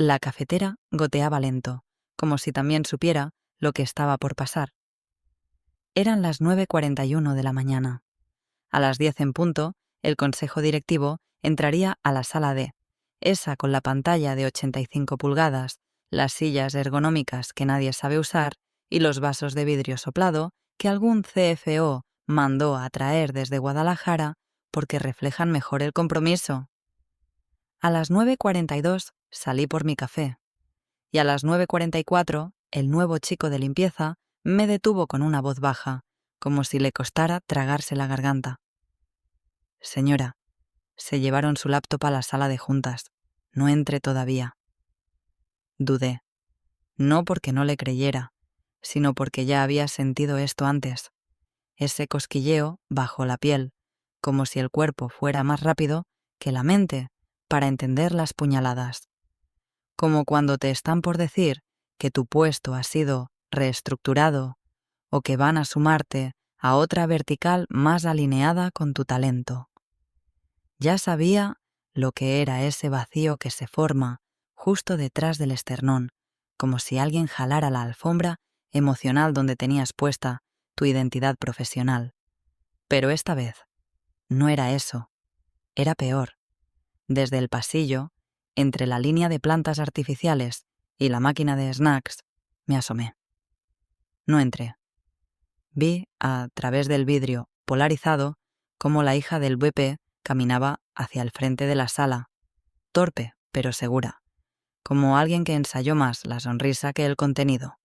La cafetera goteaba lento, como si también supiera lo que estaba por pasar. Eran las 9:41 de la mañana. A las 10 en punto, el consejo directivo entraría a la sala D, esa con la pantalla de 85 pulgadas, las sillas ergonómicas que nadie sabe usar y los vasos de vidrio soplado que algún CFO mandó a traer desde Guadalajara porque reflejan mejor el compromiso. A las 9:42 salí por mi café y a las 9:44 el nuevo chico de limpieza me detuvo con una voz baja, como si le costara tragarse la garganta. Señora, se llevaron su laptop a la sala de juntas. No entre todavía. Dudé. No porque no le creyera, sino porque ya había sentido esto antes. Ese cosquilleo bajo la piel, como si el cuerpo fuera más rápido que la mente para entender las puñaladas. Como cuando te están por decir que tu puesto ha sido reestructurado o que van a sumarte a otra vertical más alineada con tu talento. Ya sabía lo que era ese vacío que se forma justo detrás del esternón, como si alguien jalara la alfombra emocional donde tenías puesta tu identidad profesional. Pero esta vez no era eso, era peor. Desde el pasillo, entre la línea de plantas artificiales y la máquina de snacks, me asomé. No entré. Vi, a través del vidrio polarizado, cómo la hija del VP caminaba hacia el frente de la sala, torpe pero segura, como alguien que ensayó más la sonrisa que el contenido.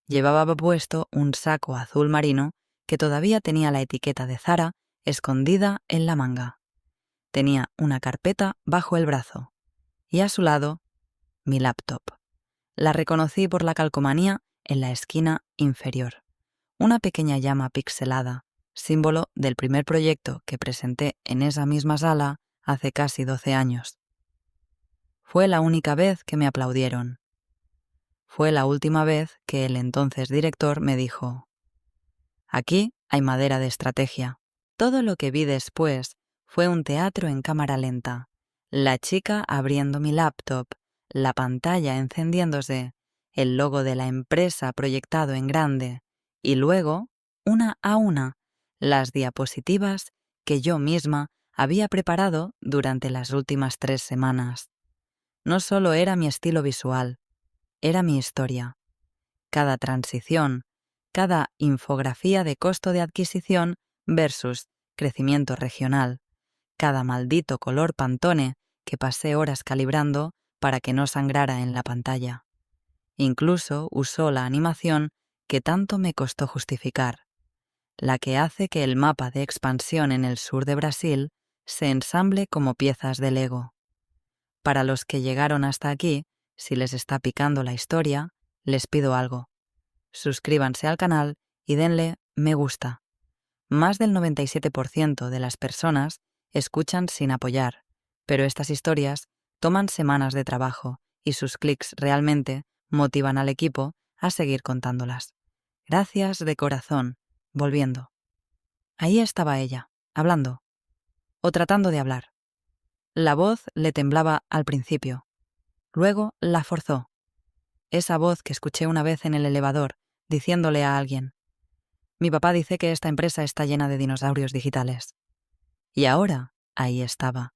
Llevaba puesto un saco azul marino que todavía tenía la etiqueta de Zara escondida en la manga. Tenía una carpeta bajo el brazo y a su lado mi laptop. La reconocí por la calcomanía en la esquina inferior. Una pequeña llama pixelada, símbolo del primer proyecto que presenté en esa misma sala hace casi 12 años. Fue la única vez que me aplaudieron. Fue la última vez que el entonces director me dijo: «Aquí hay madera de estrategia». Todo lo que vi después fue un teatro en cámara lenta. La chica abriendo mi laptop, la pantalla encendiéndose, el logo de la empresa proyectado en grande, y luego, una a una, las diapositivas que yo misma había preparado durante las últimas 3 semanas. No solo era mi estilo visual, era mi historia. Cada transición, cada infografía de costo de adquisición versus crecimiento regional, cada maldito color Pantone que pasé horas calibrando para que no sangrara en la pantalla. Incluso usó la animación que tanto me costó justificar, la que hace que el mapa de expansión en el sur de Brasil se ensamble como piezas de Lego. Para los que llegaron hasta aquí, si les está picando la historia, les pido algo. Suscríbanse al canal y denle me gusta. Más del 97% de las personas escuchan sin apoyar, pero estas historias toman semanas de trabajo y sus clics realmente motivan al equipo a seguir contándolas. Gracias de corazón. Volviendo. Ahí estaba ella, hablando, o tratando de hablar. La voz le temblaba al principio. Luego la forzó. Esa voz que escuché una vez en el elevador, diciéndole a alguien: «Mi papá dice que esta empresa está llena de dinosaurios digitales». Y ahora, ahí estaba,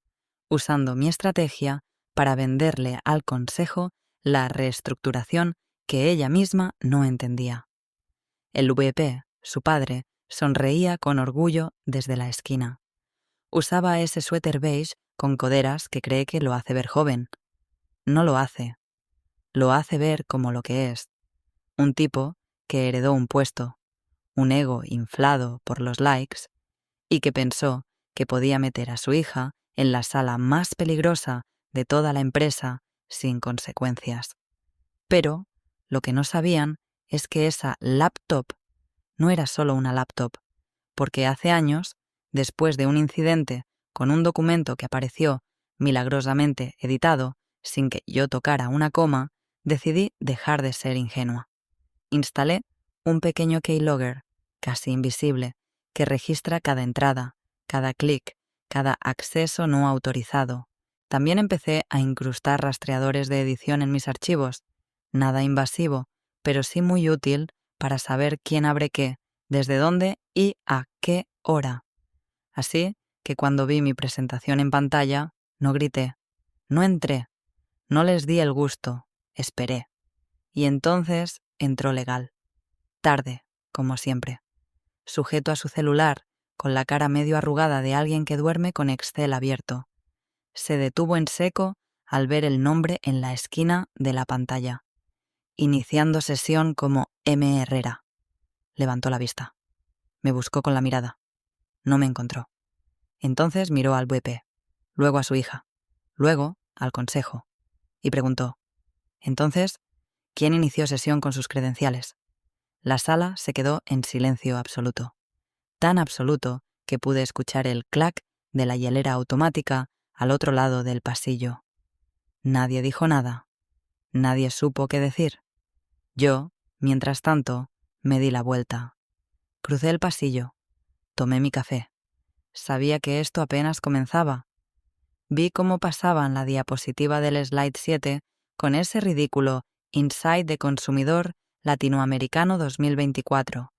usando mi estrategia para venderle al consejo la reestructuración que ella misma no entendía. El VP, su padre, sonreía con orgullo desde la esquina. Usaba ese suéter beige con coderas que cree que lo hace ver joven. No lo hace. Lo hace ver como lo que es. Un tipo que heredó un puesto, un ego inflado por los likes, y que pensó que podía meter a su hija en la sala más peligrosa de toda la empresa sin consecuencias. Pero lo que no sabían es que esa laptop no era solo una laptop, porque hace años, después de un incidente con un documento que apareció milagrosamente editado sin que yo tocara una coma, decidí dejar de ser ingenua. Instalé un pequeño keylogger, casi invisible, que registra cada entrada, cada clic, cada acceso no autorizado, También empecé a incrustar rastreadores de edición en mis archivos, nada invasivo, pero sí muy útil para saber quién abre qué, desde dónde y a qué hora. Así que cuando vi mi presentación en pantalla, no grité, no entré, no les di el gusto, esperé. Y entonces entró Legal. Tarde, como siempre. Sujeto a su celular, con la cara medio arrugada de alguien que duerme con Excel abierto. Se detuvo en seco al ver el nombre en la esquina de la pantalla. Iniciando sesión como M. Herrera. Levantó la vista. Me buscó con la mirada. No me encontró. Entonces miró al VP, luego a su hija, luego al consejo, y preguntó: «Entonces, ¿quién inició sesión con sus credenciales?». La sala se quedó en silencio absoluto. Tan absoluto que pude escuchar el clac de la hielera automática al otro lado del pasillo. Nadie dijo nada. Nadie supo qué decir. Yo, mientras tanto, me di la vuelta. Crucé el pasillo. Tomé mi café. Sabía que esto apenas comenzaba. Vi cómo pasaban la diapositiva del slide 7 con ese ridículo Insight de Consumidor Latinoamericano 2024,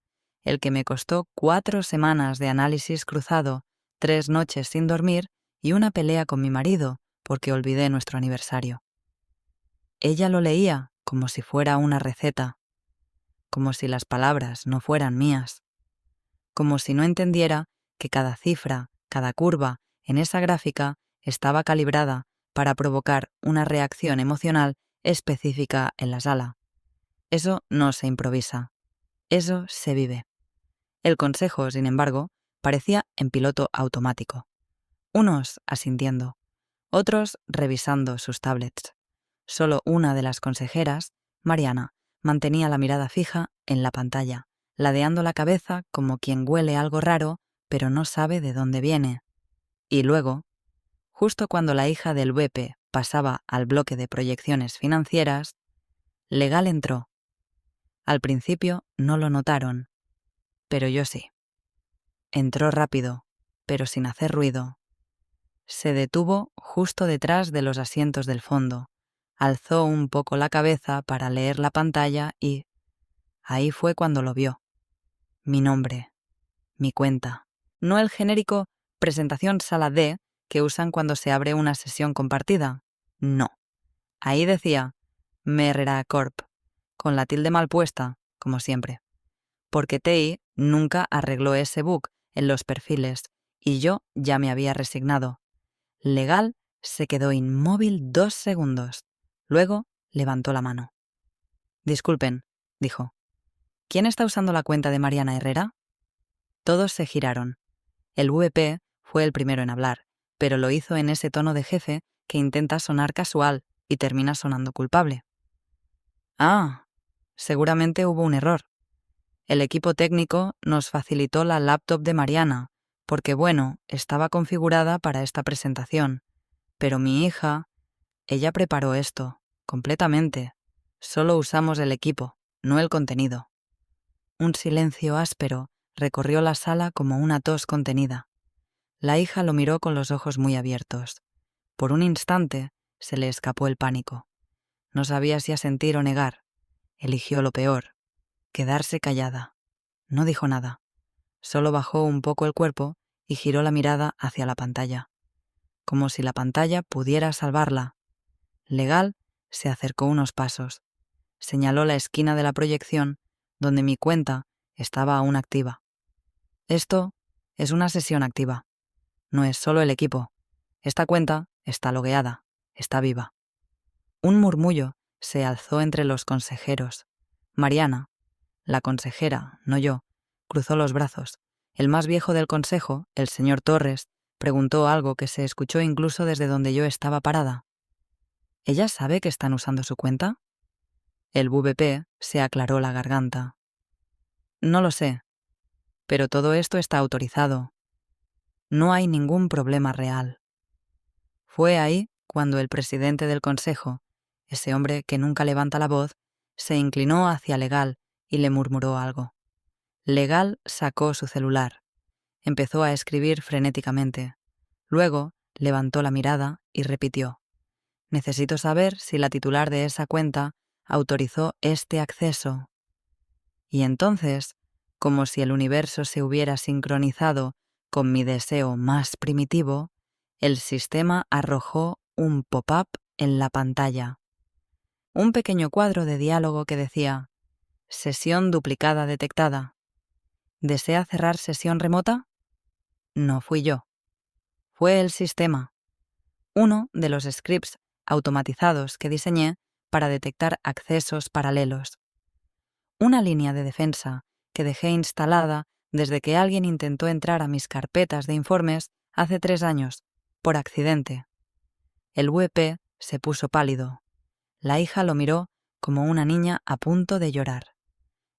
el que me costó 4 semanas de análisis cruzado, 3 noches sin dormir y una pelea con mi marido porque olvidé nuestro aniversario. Ella lo leía como si fuera una receta, como si las palabras no fueran mías, como si no entendiera que cada cifra, cada curva en esa gráfica estaba calibrada para provocar una reacción emocional específica en la sala. Eso no se improvisa, eso se vive. El consejo, sin embargo, parecía en piloto automático. Unos asintiendo, otros revisando sus tablets. Solo una de las consejeras, Mariana, mantenía la mirada fija en la pantalla, ladeando la cabeza como quien huele algo raro, pero no sabe de dónde viene. Y luego, justo cuando la hija del VP pasaba al bloque de proyecciones financieras, Legal entró. Al principio no lo notaron, pero yo sí. Entró rápido, pero sin hacer ruido. Se detuvo justo detrás de los asientos del fondo, alzó un poco la cabeza para leer la pantalla y ahí fue cuando lo vio. Mi nombre, mi cuenta. No el genérico presentación sala D que usan cuando se abre una sesión compartida. No. Ahí decía Herrera Corp, con la tilde mal puesta, como siempre. Porque TI nunca arregló ese bug en los perfiles y yo ya me había resignado. Legal se quedó inmóvil 2 segundos. Luego levantó la mano. «Disculpen», dijo. «¿Quién está usando la cuenta de Mariana Herrera?». Todos se giraron. El VP fue el primero en hablar, pero lo hizo en ese tono de jefe que intenta sonar casual y termina sonando culpable. «Ah, seguramente hubo un error. El equipo técnico nos facilitó la laptop de Mariana, porque, bueno, estaba configurada para esta presentación. Pero mi hija, ella preparó esto, completamente. Solo usamos el equipo, no el contenido». Un silencio áspero recorrió la sala como una tos contenida. La hija lo miró con los ojos muy abiertos. Por un instante se le escapó el pánico. No sabía si asentir o negar. Eligió lo peor, quedarse callada. No dijo nada. Solo bajó un poco el cuerpo y giró la mirada hacia la pantalla, como si la pantalla pudiera salvarla. Legal se acercó unos pasos. Señaló la esquina de la proyección donde mi cuenta estaba aún activa. Esto es una sesión activa. No es solo el equipo. Esta cuenta está logueada, está viva. Un murmullo se alzó entre los consejeros. Mariana, la consejera, no yo, cruzó los brazos. El más viejo del consejo, el señor Torres, preguntó algo que se escuchó incluso desde donde yo estaba parada. ¿Ella sabe que están usando su cuenta? El VP se aclaró la garganta. No lo sé, pero todo esto está autorizado. No hay ningún problema real. Fue ahí cuando el presidente del consejo, ese hombre que nunca levanta la voz, se inclinó hacia Legal y le murmuró algo. Legal sacó su celular. Empezó a escribir frenéticamente. Luego Levantó la mirada y repitió: «Necesito saber si la titular de esa cuenta autorizó este acceso». Y entonces, como si el universo se hubiera sincronizado con mi deseo más primitivo, el sistema arrojó un pop-up en la pantalla. Un pequeño cuadro de diálogo que decía: «Sesión duplicada detectada. ¿Desea cerrar sesión remota?». No fui yo. Fue el sistema. Uno de los scripts automatizados que diseñé para detectar accesos paralelos. Una línea de defensa que dejé instalada desde que alguien intentó entrar a mis carpetas de informes hace 3 años, por accidente. El VP se puso pálido. La hija lo miró como una niña a punto de llorar.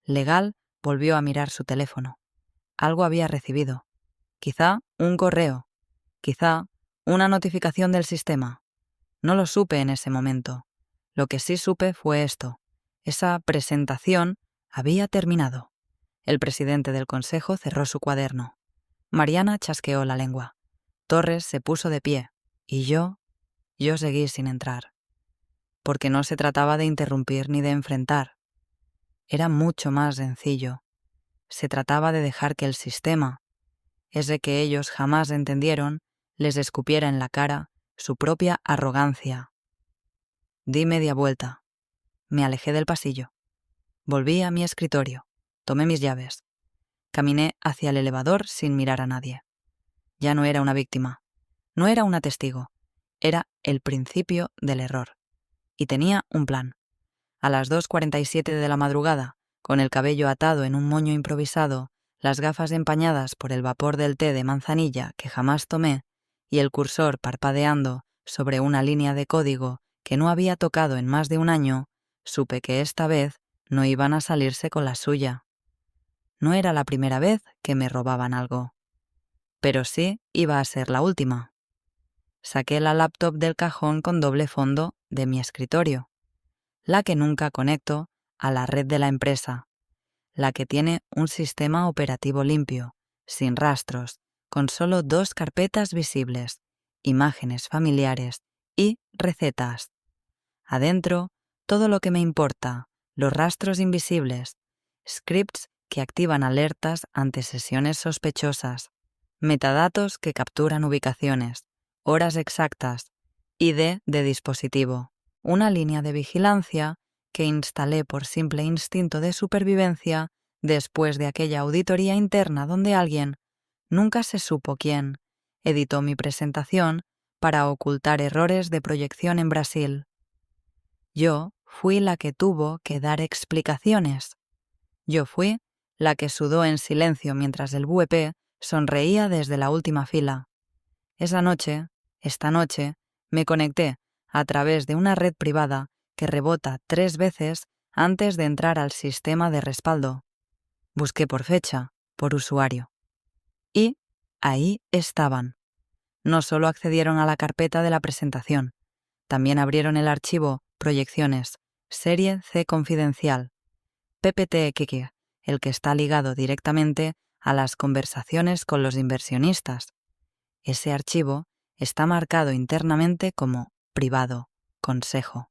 Legal volvió a mirar su teléfono. Algo había recibido. Quizá un correo. Quizá una notificación del sistema. No lo supe en ese momento. Lo que sí supe fue esto. Esa presentación había terminado. El presidente del consejo cerró su cuaderno. Mariana chasqueó la lengua. Torres se puso de pie. Y yo seguí sin entrar. Porque no se trataba de interrumpir ni de enfrentar. Era mucho más sencillo. Se trataba de dejar que el sistema, ese que ellos jamás entendieron, les escupiera en la cara su propia arrogancia. Di media vuelta. Me alejé del pasillo. Volví a mi escritorio. Tomé mis llaves. Caminé hacia el elevador sin mirar a nadie. Ya no era una víctima. No era una testigo. Era el principio del error. Y tenía un plan. A las 2:47 de la madrugada, con el cabello atado en un moño improvisado, las gafas empañadas por el vapor del té de manzanilla que jamás tomé y el cursor parpadeando sobre una línea de código que no había tocado en más de un año, supe que esta vez no iban a salirse con la suya. No era la primera vez que me robaban algo. Pero sí iba a ser la última. Saqué la laptop del cajón con doble fondo de mi escritorio, la que nunca conecto a la red de la empresa, la que tiene un sistema operativo limpio, sin rastros, con solo 2 carpetas visibles, imágenes familiares y recetas. Adentro, todo lo que me importa, los rastros invisibles, scripts que activan alertas ante sesiones sospechosas, metadatos que capturan ubicaciones, horas exactas, ID de dispositivo, una línea de vigilancia que instalé por simple instinto de supervivencia después de aquella auditoría interna donde alguien, nunca se supo quién, editó mi presentación para ocultar errores de proyección en Brasil. Yo fui la que tuvo que dar explicaciones. Yo fui la que sudó en silencio mientras el VP sonreía desde la última fila. Esta noche, me conecté a través de una red privada que rebota 3 veces antes de entrar al sistema de respaldo. Busqué por fecha, por usuario. Y ahí estaban. No solo accedieron a la carpeta de la presentación, también abrieron el archivo Proyecciones, Serie C Confidencial, PPTX, el que está ligado directamente a las conversaciones con los inversionistas. Ese archivo está marcado internamente como privado, consejo.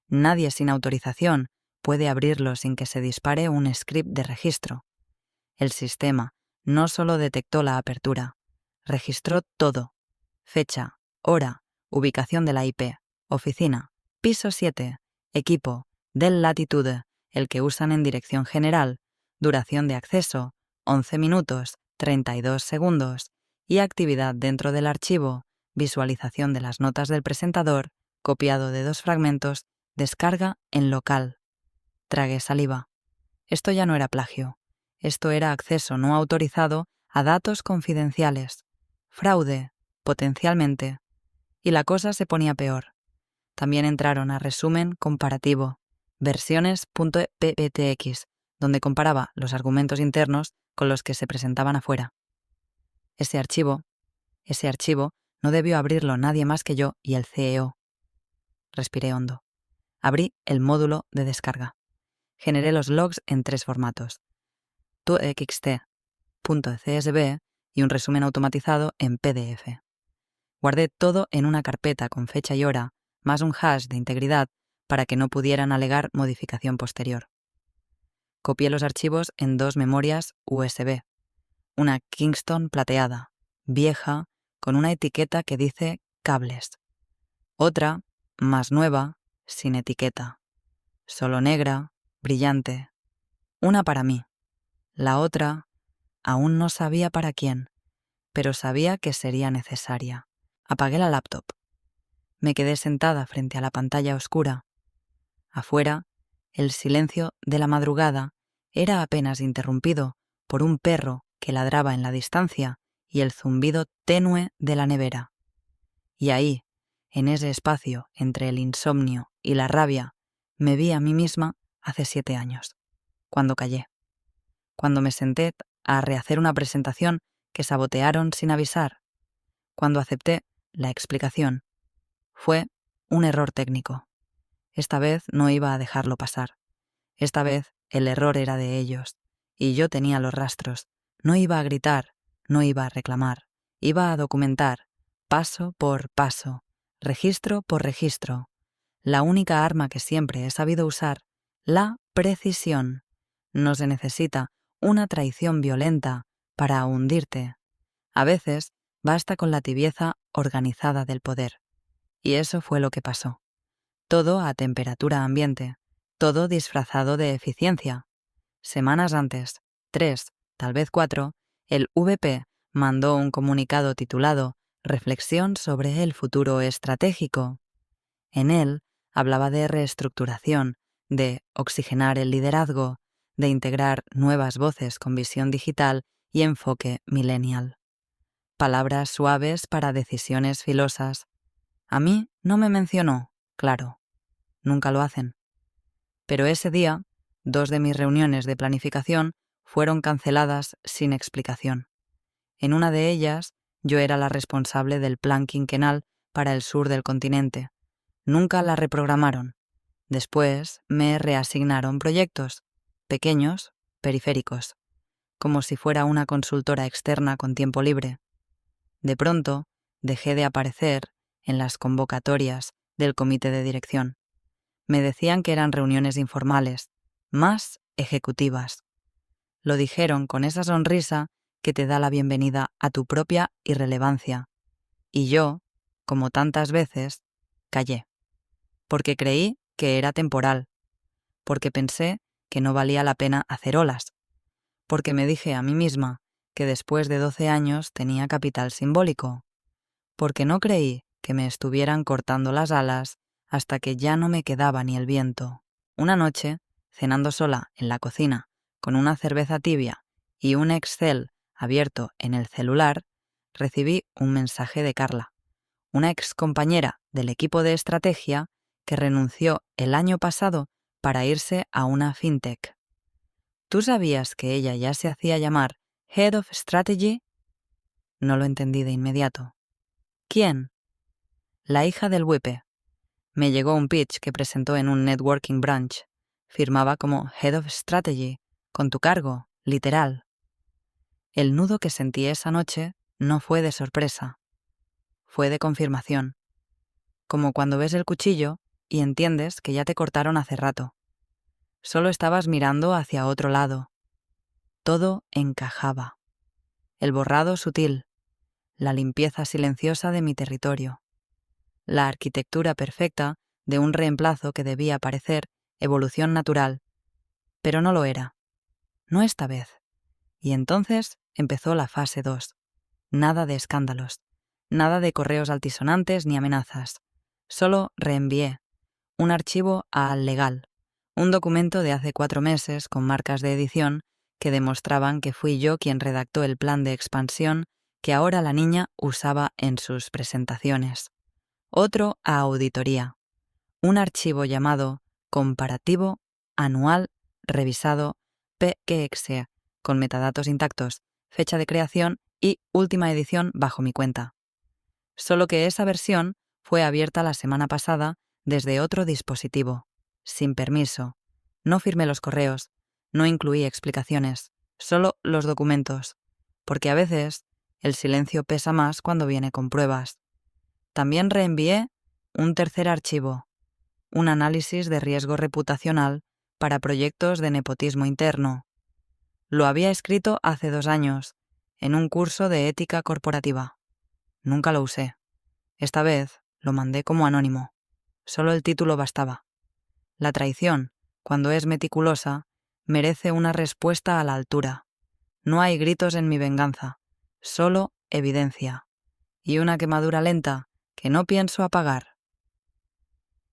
Nadie sin autorización puede abrirlo sin que se dispare un script de registro. El sistema no solo detectó la apertura, registró todo: fecha, hora, ubicación de la IP, oficina, piso 7, equipo, Dell Latitude, el que usan en dirección general, duración de acceso, 11 minutos, 32 segundos, y actividad dentro del archivo, visualización de las notas del presentador, copiado de 2 fragmentos, descarga en local. Tragué saliva. Esto ya no era plagio. Esto era acceso no autorizado a datos confidenciales. Fraude, potencialmente. Y la cosa se ponía peor. También entraron a resumen comparativo, versiones.pptx, donde comparaba los argumentos internos con los que se presentaban afuera. Ese archivo no debió abrirlo nadie más que yo y el CEO. Respiré hondo. Abrí el módulo de descarga. Generé los logs en 3 formatos: .txt, .csv y un resumen automatizado en PDF. Guardé todo en una carpeta con fecha y hora, más un hash de integridad para que no pudieran alegar modificación posterior. Copié los archivos en 2 memorias USB. Una Kingston plateada, vieja, con una etiqueta que dice cables. Otra, más nueva, sin etiqueta. Solo negra, brillante. Una para mí. La otra, aún no sabía para quién, pero sabía que sería necesaria. Apagué la laptop. Me quedé sentada frente a la pantalla oscura. Afuera, el silencio de la madrugada era apenas interrumpido por un perro que ladraba en la distancia y el zumbido tenue de la nevera. Y ahí, en ese espacio entre el insomnio y la rabia, me vi a mí misma hace 7 años, cuando callé, cuando me senté a rehacer una presentación que sabotearon sin avisar, cuando acepté la explicación. Fue un error técnico. Esta vez no iba a dejarlo pasar. Esta vez el error era de ellos, y yo tenía los rastros. No iba a gritar, no iba a reclamar, iba a documentar, paso por paso, registro por registro. La única arma que siempre he sabido usar, la precisión. No se necesita una traición violenta para hundirte. A veces basta con la tibieza organizada del poder. Y eso fue lo que pasó. Todo a temperatura ambiente, todo disfrazado de eficiencia. Semanas antes, 3, tal vez 4, el VP mandó un comunicado titulado Reflexión sobre el futuro estratégico. En él hablaba de reestructuración, de oxigenar el liderazgo, de integrar nuevas voces con visión digital y enfoque millennial. Palabras suaves para decisiones filosas. A mí no me mencionó, claro. Nunca lo hacen. Pero ese día, 2 de mis reuniones de planificación fueron canceladas sin explicación. En una de ellas, yo era la responsable del plan quinquenal para el sur del continente. Nunca la reprogramaron. Después me reasignaron proyectos, pequeños, periféricos, como si fuera una consultora externa con tiempo libre. De pronto, dejé de aparecer en las convocatorias del comité de dirección. Me decían que eran reuniones informales, más ejecutivas. Lo dijeron con esa sonrisa que te da la bienvenida a tu propia irrelevancia. Y yo, como tantas veces, callé. Porque creí que era temporal. Porque pensé que no valía la pena hacer olas. Porque me dije a mí misma que después de 12 años tenía capital simbólico. Porque no creí que me estuvieran cortando las alas hasta que ya no me quedaba ni el viento. Una noche, cenando sola en la cocina, con una cerveza tibia y un Excel abierto en el celular, recibí un mensaje de Carla, una excompañera del equipo de estrategia que renunció el año pasado para irse a una fintech. ¿Tú sabías que ella ya se hacía llamar Head of Strategy? No lo entendí de inmediato. ¿Quién? La hija del WIPE. Me llegó un pitch que presentó en un networking brunch. Firmaba como Head of Strategy, con tu cargo, literal. El nudo que sentí esa noche no fue de sorpresa. Fue de confirmación. Como cuando ves el cuchillo y entiendes que ya te cortaron hace rato. Solo estabas mirando hacia otro lado. Todo encajaba. El borrado sutil, la limpieza silenciosa de mi territorio, la arquitectura perfecta de un reemplazo que debía parecer evolución natural, pero no lo era. No esta vez. Y entonces empezó la fase 2. Nada de escándalos, nada de correos altisonantes ni amenazas. Solo reenvié un archivo al legal, un documento de hace 4 meses con marcas de edición que demostraban que fui yo quien redactó el plan de expansión que ahora la niña usaba en sus presentaciones. Otro a auditoría. Un archivo llamado Comparativo Anual Revisado PQX, con metadatos intactos, fecha de creación y última edición bajo mi cuenta. Solo que esa versión fue abierta la semana pasada desde otro dispositivo, sin permiso. No firmé los correos, no incluí explicaciones, solo los documentos, porque a veces el silencio pesa más cuando viene con pruebas. También reenvié un tercer archivo, un análisis de riesgo reputacional para proyectos de nepotismo interno. Lo había escrito hace 2 años, en un curso de ética corporativa. Nunca lo usé. Esta vez lo mandé como anónimo. Solo el título bastaba. La traición, cuando es meticulosa, merece una respuesta a la altura. No hay gritos en mi venganza, solo evidencia. Y una quemadura lenta que no pienso apagar.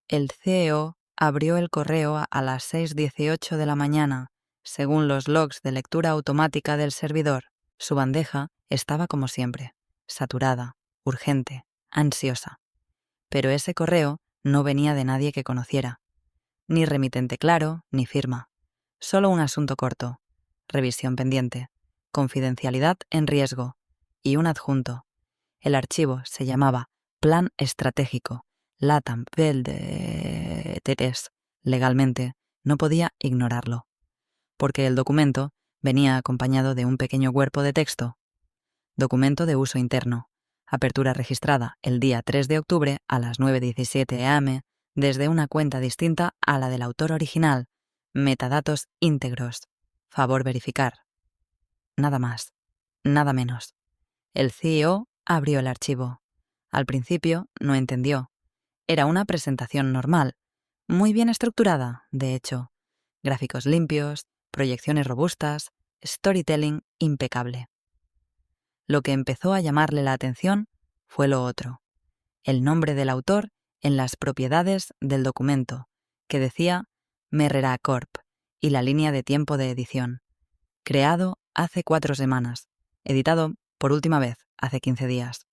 El CEO abrió el correo a las 6:18 de la mañana, según los logs de lectura automática del servidor. Su bandeja estaba como siempre, saturada, urgente, ansiosa. Pero ese correo no venía de nadie que conociera. Ni remitente claro, ni firma. Solo un asunto corto. Revisión pendiente. Confidencialidad en riesgo. Y un adjunto. El archivo se llamaba Plan Estratégico. LATAM TTS. Legalmente, no podía ignorarlo. Porque el documento venía acompañado de un pequeño cuerpo de texto. Documento de uso interno. Apertura registrada el día 3 de octubre a las 9:17 am desde una cuenta distinta a la del autor original. Metadatos íntegros. Favor verificar. Nada más. Nada menos. El CEO abrió el archivo. Al principio no entendió. Era una presentación normal, muy bien estructurada, de hecho. Gráficos limpios, proyecciones robustas, storytelling impecable. Lo que empezó a llamarle la atención fue lo otro. El nombre del autor en las propiedades del documento, que decía Merrera Corp, y la línea de tiempo de edición. Creado hace 4 semanas. Editado por última vez hace 15 días.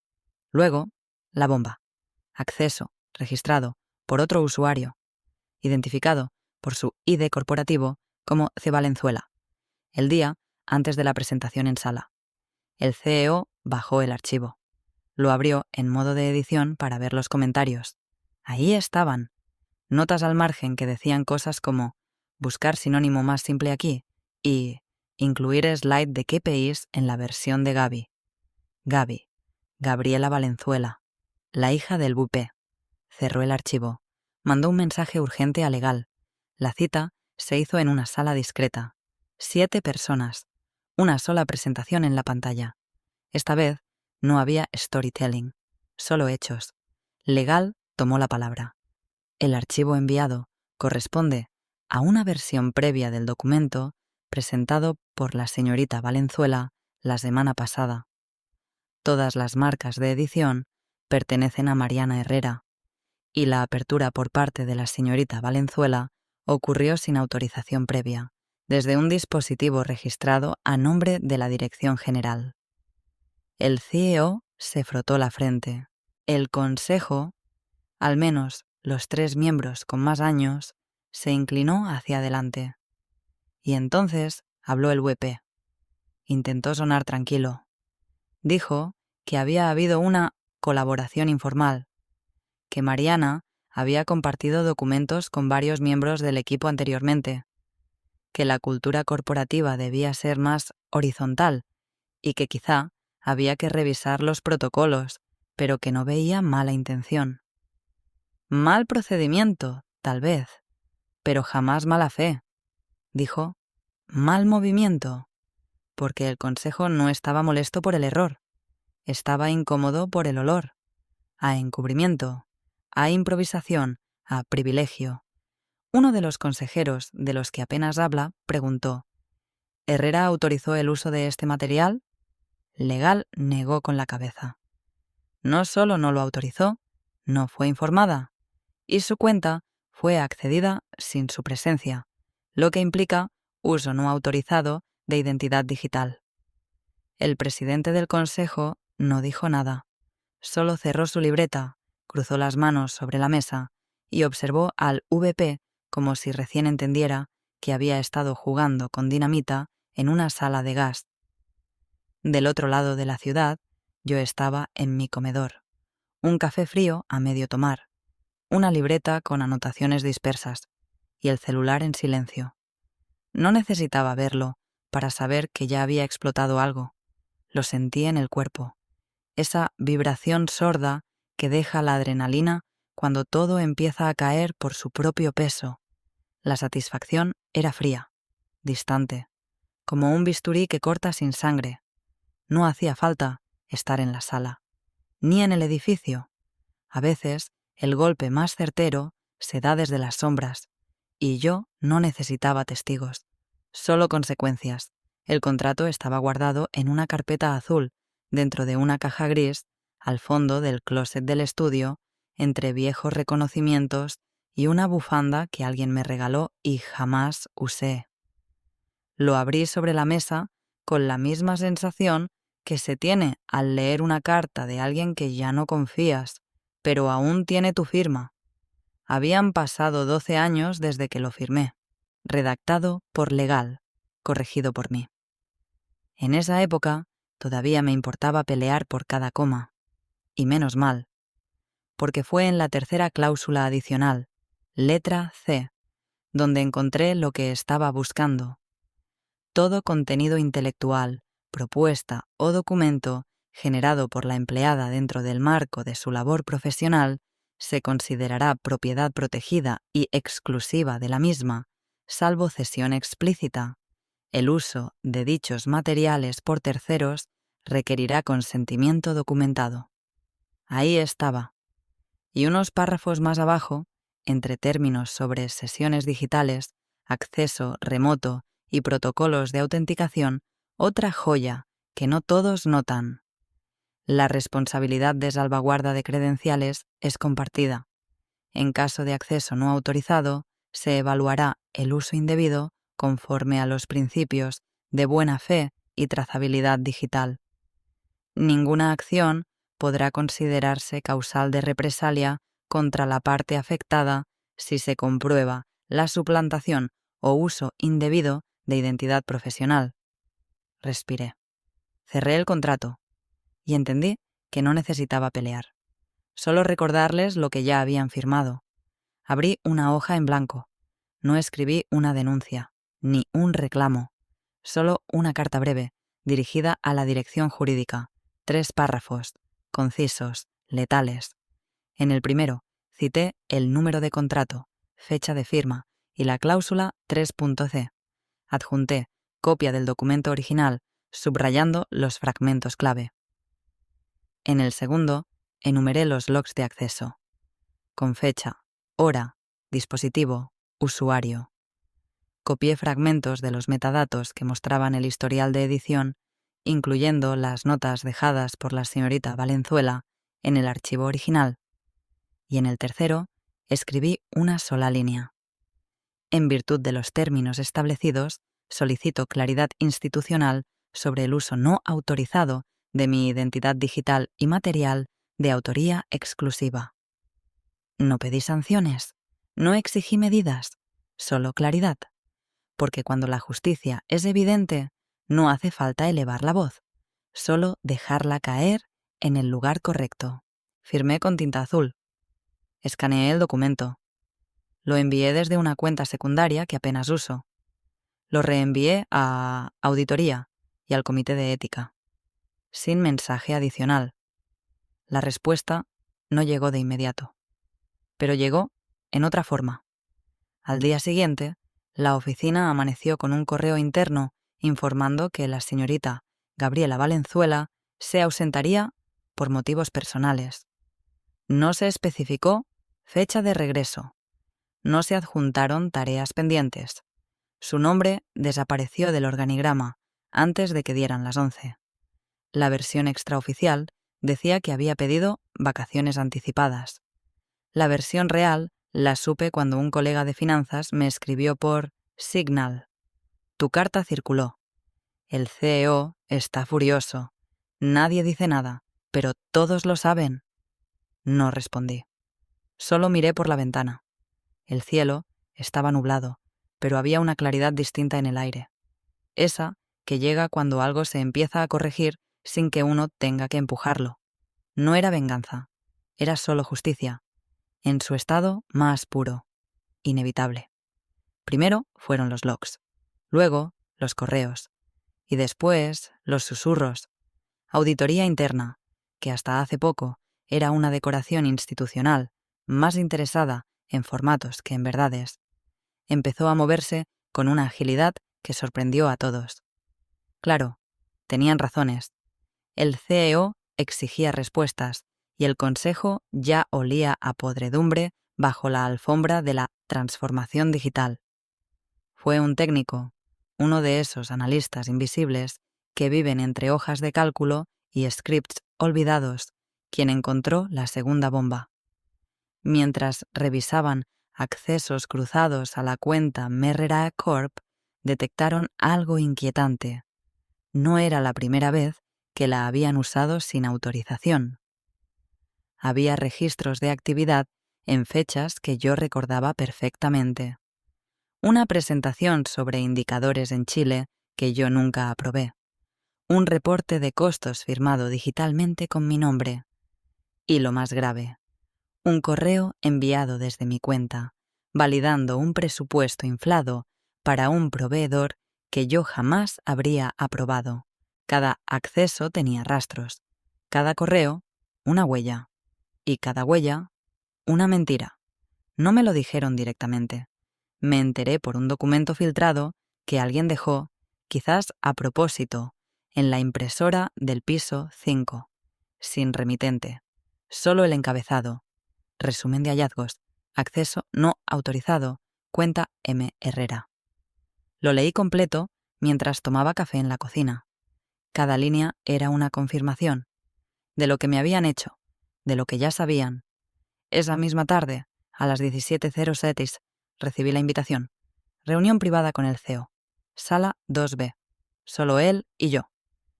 Luego, la bomba. Acceso, registrado por otro usuario. Identificado por su ID corporativo como C. Valenzuela. El día antes de la presentación en sala. El CEO bajó el archivo. Lo abrió en modo de edición para ver los comentarios. Ahí estaban. Notas al margen que decían cosas como buscar sinónimo más simple aquí y incluir slide de KPIs en la versión de Gaby. Gaby, Gabriela Valenzuela, la hija del VP. Cerró el archivo. Mandó un mensaje urgente a Legal. La cita se hizo en una sala discreta. 7 personas. Una sola presentación en la pantalla. Esta vez no había storytelling, solo hechos. Legal tomó la palabra. El archivo enviado corresponde a una versión previa del documento presentado por la señorita Valenzuela la semana pasada. Todas las marcas de edición pertenecen a Mariana Herrera, y la apertura por parte de la señorita Valenzuela ocurrió sin autorización previa, desde un dispositivo registrado a nombre de la Dirección General. El CEO se frotó la frente. El Consejo, al menos los 3 miembros con más años, se inclinó hacia adelante. Y entonces habló el VP. Intentó sonar tranquilo. Dijo que había habido una colaboración informal, que Mariana había compartido documentos con varios miembros del equipo anteriormente, que la cultura corporativa debía ser más horizontal y que quizá había que revisar los protocolos, pero que no veía mala intención. Mal procedimiento, tal vez, pero jamás mala fe. Dijo, mal movimiento, porque el consejo no estaba molesto por el error, estaba incómodo por el olor, a encubrimiento, a improvisación, a privilegio. Uno de los consejeros, de los que apenas habla, preguntó, ¿Herrera autorizó el uso de este material? Legal negó con la cabeza. No solo no lo autorizó, no fue informada, y su cuenta fue accedida sin su presencia, lo que implica uso no autorizado de identidad digital. El presidente del consejo no dijo nada, solo cerró su libreta, cruzó las manos sobre la mesa y observó al VP como si recién entendiera que había estado jugando con dinamita en una sala de gas. Del otro lado de la ciudad, yo estaba en mi comedor. Un café frío a medio tomar, una libreta con anotaciones dispersas y el celular en silencio. No necesitaba verlo para saber que ya había explotado algo. Lo sentí en el cuerpo. Esa vibración sorda que deja la adrenalina cuando todo empieza a caer por su propio peso. La satisfacción era fría, distante, como un bisturí que corta sin sangre. No hacía falta estar en la sala, ni en el edificio. A veces, el golpe más certero se da desde las sombras, y yo no necesitaba testigos, solo consecuencias. El contrato estaba guardado en una carpeta azul, dentro de una caja gris, al fondo del closet del estudio, entre viejos reconocimientos y una bufanda que alguien me regaló y jamás usé. Lo abrí sobre la mesa con la misma sensación que se tiene al leer una carta de alguien que ya no confías, pero aún tiene tu firma. Habían pasado 12 años desde que lo firmé, redactado por legal, corregido por mí. En esa época todavía me importaba pelear por cada coma, y menos mal, porque fue en la tercera cláusula adicional, letra C, donde encontré lo que estaba buscando. Todo contenido intelectual, propuesta o documento generado por la empleada dentro del marco de su labor profesional se considerará propiedad protegida y exclusiva de la misma, salvo cesión explícita. El uso de dichos materiales por terceros requerirá consentimiento documentado. Ahí estaba. Y unos párrafos más abajo, entre términos sobre sesiones digitales, acceso remoto y protocolos de autenticación, otra joya que no todos notan. La responsabilidad de salvaguarda de credenciales es compartida. En caso de acceso no autorizado, se evaluará el uso indebido conforme a los principios de buena fe y trazabilidad digital. Ninguna acción podrá considerarse causal de represalia contra la parte afectada si se comprueba la suplantación o uso indebido de identidad profesional. Respiré. Cerré el contrato y entendí que no necesitaba pelear. Solo recordarles lo que ya habían firmado. Abrí una hoja en blanco. No escribí una denuncia, ni un reclamo. Solo una carta breve, dirigida a la dirección jurídica. 3 párrafos, concisos, letales. En el primero, cité el número de contrato, fecha de firma y la cláusula 3.c. Adjunté copia del documento original, subrayando los fragmentos clave. En el segundo, enumeré los logs de acceso, con fecha, hora, dispositivo, usuario. Copié fragmentos de los metadatos que mostraban el historial de edición, incluyendo las notas dejadas por la señorita Valenzuela en el archivo original. Y en el tercero, escribí una sola línea. En virtud de los términos establecidos, solicito claridad institucional sobre el uso no autorizado de mi identidad digital y material de autoría exclusiva. No pedí sanciones, no exigí medidas, solo claridad, porque cuando la justicia es evidente, no hace falta elevar la voz, solo dejarla caer en el lugar correcto. Firmé con tinta azul. Escaneé el documento. Lo envié desde una cuenta secundaria que apenas uso. Lo reenvié a auditoría y al comité de ética, sin mensaje adicional. La respuesta no llegó de inmediato, pero llegó en otra forma. Al día siguiente, la oficina amaneció con un correo interno informando que la señorita Gabriela Valenzuela se ausentaría por motivos personales. No se especificó fecha de regreso. No se adjuntaron tareas pendientes. Su nombre desapareció del organigrama antes de que dieran las 11. La versión extraoficial decía que había pedido vacaciones anticipadas. La versión real la supe cuando un colega de finanzas me escribió por Signal. Tu carta circuló. El CEO está furioso. Nadie dice nada, pero todos lo saben. No respondí. Solo miré por la ventana. El cielo estaba nublado, pero había una claridad distinta en el aire. Esa que llega cuando algo se empieza a corregir sin que uno tenga que empujarlo. No era venganza, era solo justicia, en su estado más puro, inevitable. Primero fueron los logs, luego los correos, y después los susurros. Auditoría interna, que hasta hace poco era una decoración institucional, más interesada en formatos que en verdades. Empezó a moverse con una agilidad que sorprendió a todos. Claro, tenían razones. El CEO exigía respuestas y el Consejo ya olía a podredumbre bajo la alfombra de la transformación digital. Fue un técnico, uno de esos analistas invisibles que viven entre hojas de cálculo y scripts olvidados, quien encontró la segunda bomba. Mientras revisaban accesos cruzados a la cuenta Merrera Corp, detectaron algo inquietante. No era la primera vez que la habían usado sin autorización. Había registros de actividad en fechas que yo recordaba perfectamente. Una presentación sobre indicadores en Chile que yo nunca aprobé. Un reporte de costos firmado digitalmente con mi nombre. Y lo más grave, un correo enviado desde mi cuenta, validando un presupuesto inflado para un proveedor que yo jamás habría aprobado. Cada acceso tenía rastros, cada correo, una huella, y cada huella, una mentira. No me lo dijeron directamente. Me enteré por un documento filtrado que alguien dejó, quizás a propósito, en la impresora del piso 5, sin remitente, solo el encabezado. Resumen de hallazgos. Acceso no autorizado. Cuenta M. Herrera. Lo leí completo mientras tomaba café en la cocina. Cada línea era una confirmación de lo que me habían hecho, de lo que ya sabían. Esa misma tarde, a las 17:07, recibí la invitación. Reunión privada con el CEO. Sala 2B. Solo él y yo.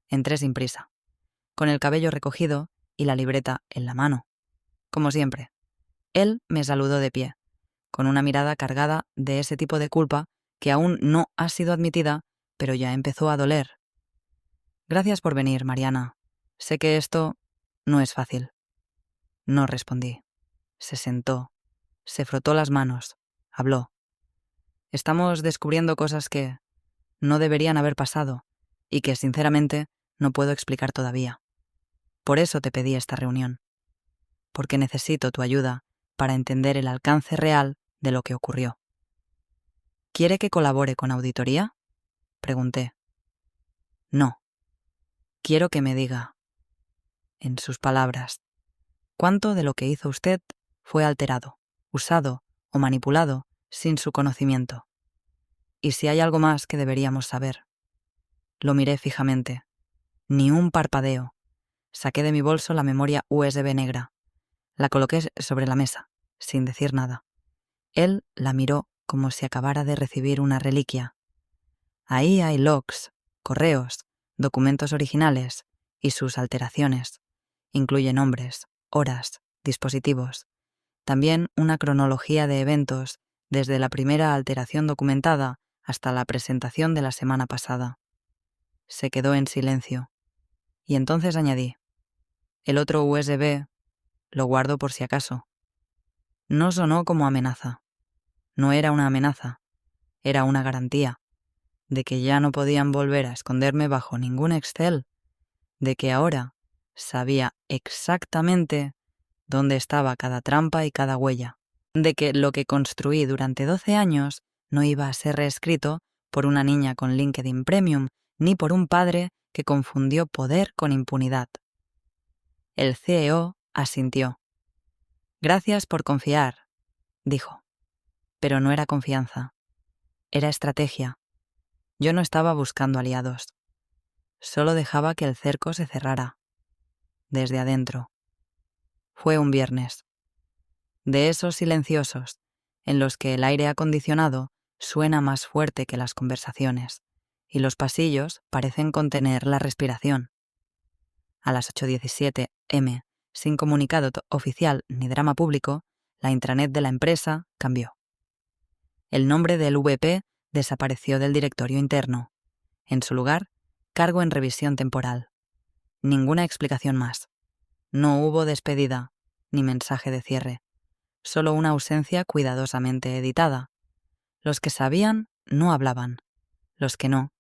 Entré sin prisa, con el cabello recogido y la libreta en la mano. Como siempre. Él me saludó de pie, con una mirada cargada de ese tipo de culpa que aún no ha sido admitida, pero ya empezó a doler. Gracias por venir, Mariana. Sé que esto no es fácil. No respondí. Se sentó, se frotó las manos, habló. Estamos descubriendo cosas que no deberían haber pasado y que, sinceramente, no puedo explicar todavía. Por eso te pedí esta reunión. Porque necesito tu ayuda para entender el alcance real de lo que ocurrió. ¿Quiere que colabore con auditoría? Pregunté. No. Quiero que me diga, en sus palabras, cuánto de lo que hizo usted fue alterado, usado o manipulado sin su conocimiento. Y si hay algo más que deberíamos saber. Lo miré fijamente. Ni un parpadeo. Saqué de mi bolso la memoria USB negra. La coloqué sobre la mesa, sin decir nada. Él la miró como si acabara de recibir una reliquia. Ahí hay logs, correos, documentos originales y sus alteraciones. Incluye nombres, horas, dispositivos. También una cronología de eventos desde la primera alteración documentada hasta la presentación de la semana pasada. Se quedó en silencio. Y entonces añadí, el otro USB lo guardo por si acaso. No sonó como amenaza. No era una amenaza, era una garantía de que ya no podían volver a esconderme bajo ningún Excel, de que ahora sabía exactamente dónde estaba cada trampa y cada huella, de que lo que construí durante 12 años no iba a ser reescrito por una niña con LinkedIn Premium ni por un padre que confundió poder con impunidad. El CEO asintió. Gracias por confiar, dijo. Pero no era confianza, era estrategia. Yo no estaba buscando aliados. Solo dejaba que el cerco se cerrara. Desde adentro. Fue un viernes. De esos silenciosos, en los que el aire acondicionado suena más fuerte que las conversaciones, y los pasillos parecen contener la respiración. A las 8:17 m, sin comunicado oficial ni drama público, la intranet de la empresa cambió. El nombre del VP desapareció del directorio interno. En su lugar, cargo en revisión temporal. Ninguna explicación más. No hubo despedida, ni mensaje de cierre. Solo una ausencia cuidadosamente editada. Los que sabían no hablaban. Los que no,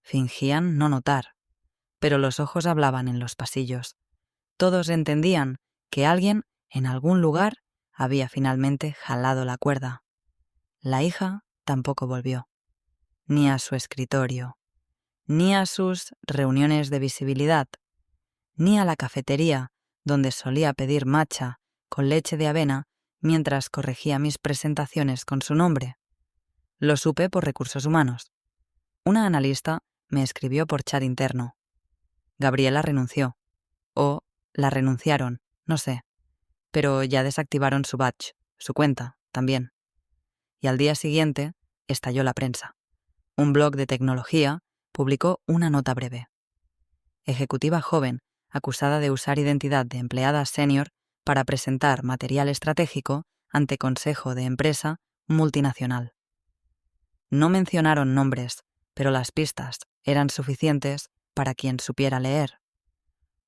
fingían no notar. Pero los ojos hablaban en los pasillos. Todos entendían que alguien, en algún lugar, había finalmente jalado la cuerda. La hija tampoco volvió, ni a su escritorio, ni a sus reuniones de visibilidad, ni a la cafetería donde solía pedir matcha con leche de avena mientras corregía mis presentaciones con su nombre. Lo supe por recursos humanos. Una analista me escribió por chat interno. Gabriela renunció. O la renunciaron, no sé. Pero ya desactivaron su badge, su cuenta, también. Y al día siguiente estalló la prensa. Un blog de tecnología publicó una nota breve. Ejecutiva joven, acusada de usar identidad de empleada senior para presentar material estratégico ante consejo de empresa multinacional. No mencionaron nombres, pero las pistas eran suficientes para quien supiera leer.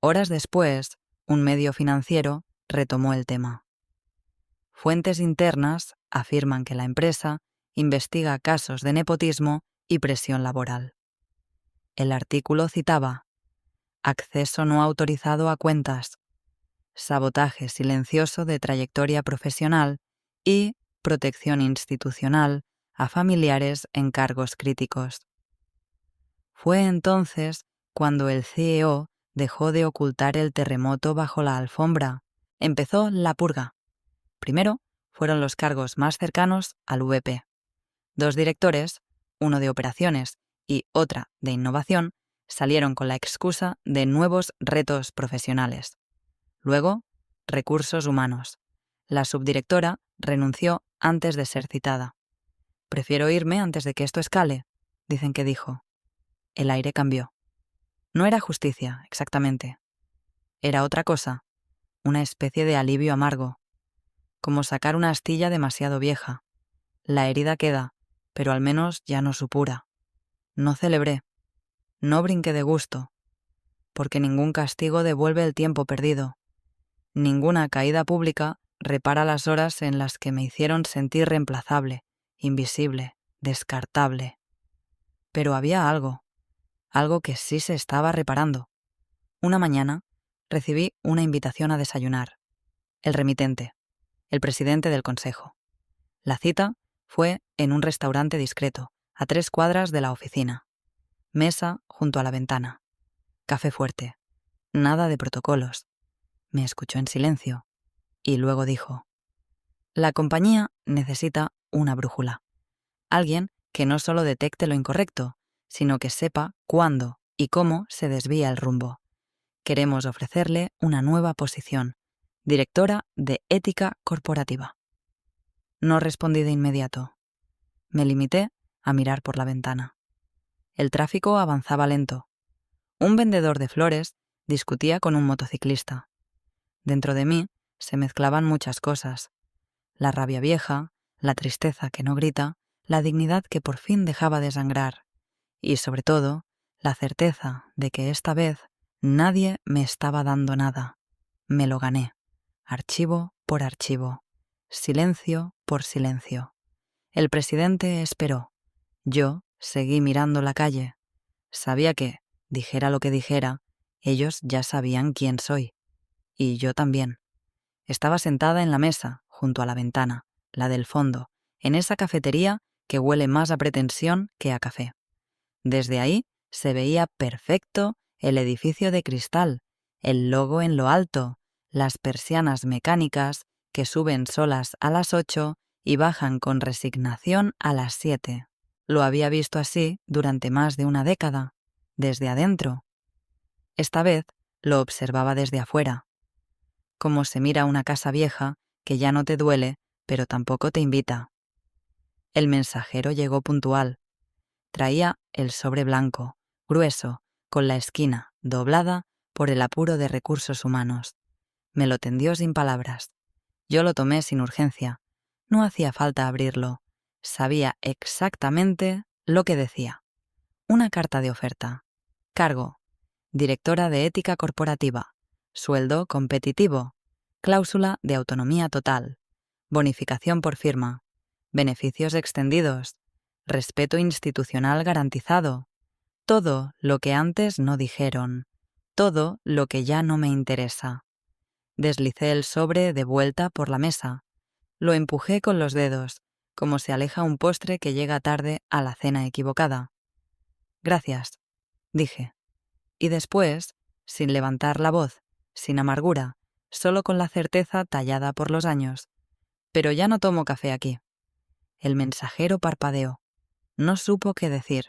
Horas después, un medio financiero retomó el tema. Fuentes internas afirman que la empresa investiga casos de nepotismo y presión laboral. El artículo citaba: acceso no autorizado a cuentas, sabotaje silencioso de trayectoria profesional y protección institucional a familiares en cargos críticos. Fue entonces cuando el CEO dejó de ocultar el terremoto bajo la alfombra. Empezó la purga. Primero fueron los cargos más cercanos al VP. 2 directores, uno de operaciones y otra de innovación, salieron con la excusa de nuevos retos profesionales. Luego, recursos humanos. La subdirectora renunció antes de ser citada. Prefiero irme antes de que esto escale, dicen que dijo. El aire cambió. No era justicia, exactamente. Era otra cosa, una especie de alivio amargo, como sacar una astilla demasiado vieja. La herida queda, pero al menos ya no supura. No celebré, no brinqué de gusto, porque ningún castigo devuelve el tiempo perdido. Ninguna caída pública repara las horas en las que me hicieron sentir reemplazable, invisible, descartable. Pero había algo que sí se estaba reparando. Una mañana recibí una invitación a desayunar. El remitente, el presidente del consejo. La cita fue en un restaurante discreto, a 3 cuadras de la oficina. Mesa junto a la ventana. Café fuerte. Nada de protocolos. Me escuchó en silencio y luego dijo: la compañía necesita una brújula. Alguien que no solo detecte lo incorrecto, sino que sepa cuándo y cómo se desvía el rumbo. Queremos ofrecerle una nueva posición, directora de ética corporativa. No respondí de inmediato. Me limité a mirar por la ventana. El tráfico avanzaba lento. Un vendedor de flores discutía con un motociclista. Dentro de mí se mezclaban muchas cosas. La rabia vieja, la tristeza que no grita, la dignidad que por fin dejaba de sangrar. Y sobre todo, la certeza de que esta vez nadie me estaba dando nada. Me lo gané. Archivo por archivo. Silencio por silencio. El presidente esperó. Yo seguí mirando la calle. Sabía que, dijera lo que dijera, ellos ya sabían quién soy. Y yo también. Estaba sentada en la mesa, junto a la ventana, la del fondo, en esa cafetería que huele más a pretensión que a café. Desde ahí se veía perfecto el edificio de cristal, el logo en lo alto, las persianas mecánicas que suben solas a las 8 y bajan con resignación a las 7. Lo había visto así durante más de una década, desde adentro. Esta vez lo observaba desde afuera, como se mira una casa vieja que ya no te duele, pero tampoco te invita. El mensajero llegó puntual. Traía el sobre blanco, grueso, con la esquina doblada por el apuro de recursos humanos. Me lo tendió sin palabras. Yo lo tomé sin urgencia. No hacía falta abrirlo. Sabía exactamente lo que decía. Una carta de oferta. Cargo: directora de ética corporativa. Sueldo competitivo. Cláusula de autonomía total. Bonificación por firma. Beneficios extendidos. Respeto institucional garantizado. Todo lo que antes no dijeron. Todo lo que ya no me interesa. Deslicé el sobre de vuelta por la mesa. Lo empujé con los dedos, como se aleja un postre que llega tarde a la cena equivocada. «Gracias», dije. Y después, sin levantar la voz, sin amargura, solo con la certeza tallada por los años: «Pero ya no tomo café aquí». El mensajero parpadeó. No supo qué decir.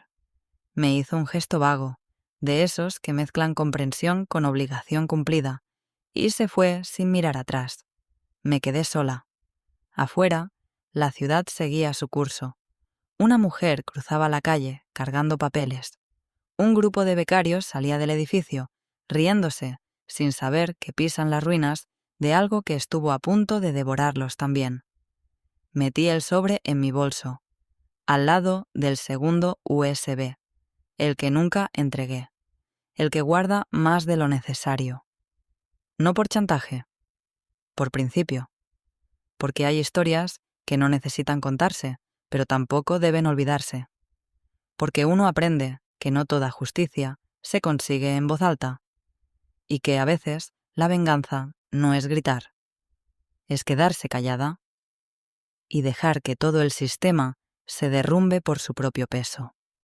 Me hizo un gesto vago, de esos que mezclan comprensión con obligación cumplida, y se fue sin mirar atrás. Me quedé sola. Afuera, la ciudad seguía su curso. Una mujer cruzaba la calle cargando papeles. Un grupo de becarios salía del edificio, riéndose, sin saber que pisan las ruinas de algo que estuvo a punto de devorarlos también. Metí el sobre en mi bolso, al lado del segundo USB, el que nunca entregué, el que guarda más de lo necesario. No por chantaje, por principio, porque hay historias que no necesitan contarse, pero tampoco deben olvidarse, porque uno aprende que no toda justicia se consigue en voz alta, y que a veces la venganza no es gritar, es quedarse callada y dejar que todo el sistema se derrumbe por su propio peso.